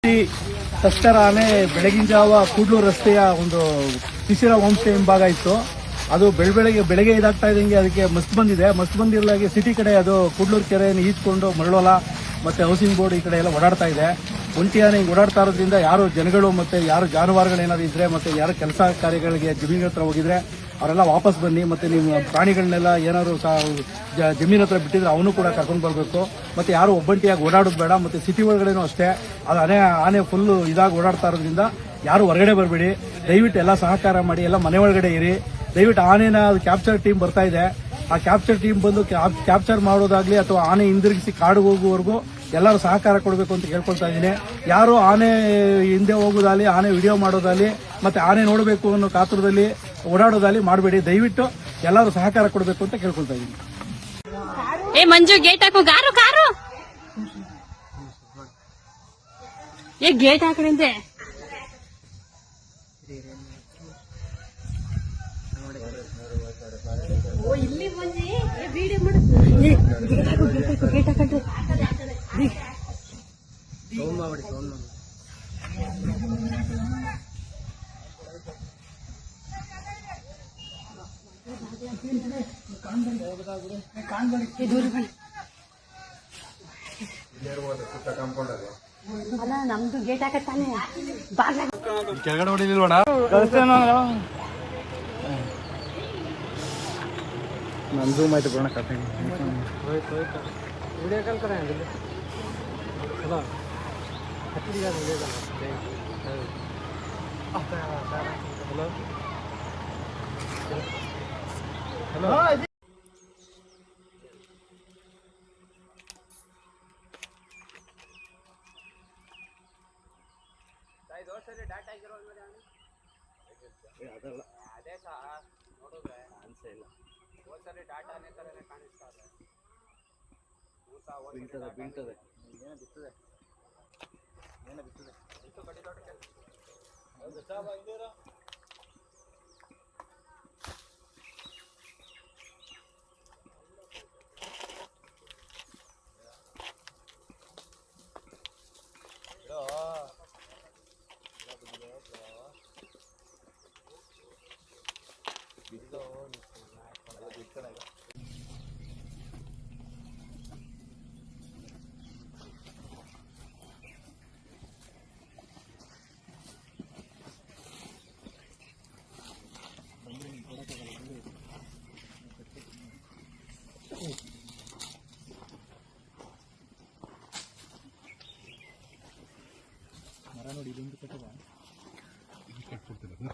ಒಂಟಿ ತಸ್ಕರ ಆನೆ ಬೆಳಗಿನ ಜಾವ ಕೂಡ್ಲೂರು ರಸ್ತೆಯ ಒಂದು ಶಿಶಿರ ಹೋಮ್ ಸ್ಟೇ ಭಾಗ ಇತ್ತು. ಅದು ಬೆಳಗ್ಗೆ ಇದಾಗ್ತಾ ಇದ್ದಂಗೆ ಅದಕ್ಕೆ ಮಸ್ತ್ ಬಂದಿದೆ. ಮಸ್ತ್ ಬಂದಿರಲಾಗಿ ಸಿಟಿ ಕಡೆ ಅದು ಕೂಡ್ಲೂರು ಕೆರೆಯನ್ನು ಈಜ್ಕೊಂಡು ಮರಳೋಲ ಮತ್ತೆ ಹೌಸಿಂಗ್ ಬೋರ್ಡ್ ಈ ಕಡೆ ಎಲ್ಲ ಓಡಾಡ್ತಾ ಇದೆ. ಒಂಟಿ ಆನೆ ಹಿಂಗೆ ಓಡಾಡ್ತಾ ಇರೋದ್ರಿಂದ ಯಾರು ಜನಗಳು ಮತ್ತೆ ಯಾರು ಜಾನುವಾರುಗಳು ಏನಾದ್ರು ಇದ್ರೆ ಮತ್ತೆ ಯಾರು ಕೆಲಸ ಕಾರ್ಯಗಳಿಗೆ ಜಮೀನ್ ಹತ್ರ ಹೋಗಿದ್ರೆ ಅವರೆಲ್ಲ ವಾಪಸ್ ಬನ್ನಿ. ಮತ್ತೆ ನಿಮ್ಮ ಪ್ರಾಣಿಗಳನ್ನೆಲ್ಲ ಏನಾದ್ರು ಜಮೀನ್ ಹತ್ರ ಬಿಟ್ಟಿದ್ರೆ ಅವನು ಕೂಡ ಕರ್ಕೊಂಡು ಬರಬೇಕು. ಮತ್ತೆ ಯಾರು ಒಬ್ಬಂಟಿಯಾಗಿ ಓಡಾಡೋದು ಬೇಡ. ಮತ್ತೆ ಸಿಟಿ ಒಳಗಡೆನೂ ಅಷ್ಟೇ, ಅದು ಆನೆ ಫುಲ್ ಇದಾಗಿ ಓಡಾಡ್ತಾ ಇರೋದ್ರಿಂದ ಯಾರು ಹೊರಗಡೆ ಬರಬೇಡಿ. ದಯವಿಟ್ಟು ಎಲ್ಲ ಸಹಕಾರ ಮಾಡಿ, ಎಲ್ಲ ಮನೆ ಒಳಗಡೆ ಇರಿ. ದಯವಿಟ್ಟು ಆನೆನ ಕ್ಯಾಪ್ಚರ್ ಟೀಮ್ ಬರ್ತಾ ಇದೆ. ಆ ಕ್ಯಾಪ್ಚರ್ ಟೀಮ್ ಬಂದು ಕ್ಯಾಪ್ಚರ್ ಮಾಡೋದಾಗ್ಲಿ ಅಥವಾ ಆನೆ ಹಿಂದಿರುಗಿಸಿ ಕಾಡು ಹೋಗುವವರೆಗೂ ಎಲ್ಲರೂ ಸಹಕಾರ ಕೊಡಬೇಕು ಅಂತ ಕೇಳ್ಕೊಳ್ತಾ ಇದ್ದೀನಿ. ಯಾರು ಆನೆ ಹಿಂದೆ ಹೋಗೋದಾಲಿ, ಆನೆ ವಿಡಿಯೋ ಮಾಡೋದಾಲಿ, ಮತ್ತೆ ಆನೆ ನೋಡಬೇಕು ಅನ್ನೋ ಕಾತುರದಲ್ಲಿ ಓಡಾಡೋದಾಲಿ ಮಾಡಬೇಡಿ. ದಯವಿಟ್ಟು ಎಲ್ಲರೂ ಸಹಕಾರ ಕೊಡಬೇಕು ಅಂತ ಕೇಳ್ಕೊಳ್ತಾ ಇದ್ದೀನಿ. ಏ ಮಂಜು, ಗೇಟ್ ಹಾಕು. ಕಾರು ಕಾರು ಏ ಗೇಟ್ ಹಾಕಣಿಂದೆ. ಇಲ್ಲಿ ಬಂದಿ ವಿಡಿಯೋ ಮಾಡು. ಗೇಟ್ ಹಾಕಂಡ್ರಿ. ಅಲ್ಲ, ನಮ್ದು ಗೇಟ್ ಹಾಕತ್ತಾನೆ. ಕೆಳಗಡೆ ಹೊಡಿಲಿಲ್ವಣ? ನಾನು ಝೂಮ್ ಆಯ್ತು ಬರೋಣ. ಕತೆ ವಿಡಿಯೋ ಕಾಲ್ ಕರೆ ಹಲೋ ಹಲೋ ಹಲೋ ಡಾಟಾ ಅದಲ್ಲ, ಅದೇ ಸಹ ನೋಡಿದ್ರೆ ಅನ್ಸೇ ಇಲ್ಲ. ಹೋದ್ಸಲಿ ಡಾಟಾನೇ ಥರನೇ ಕಾಣಿಸ್ತಾ ಇದೆ. ಬೀಳ್ತದೆ ಏನೋ ಬಿತ್ತದೆ, ಬಿತ್ತು ಕಡಿ ತೋಟಕ್ಕೆ. ಹೌದು ಸಹ ಬಂದಿರೋ ಮರ ನೋಡಿ, ಇದೊಂದು ಕಟ್ಟದ ಕಟ್ಬಿಡ್ತಿಲ್ಲ.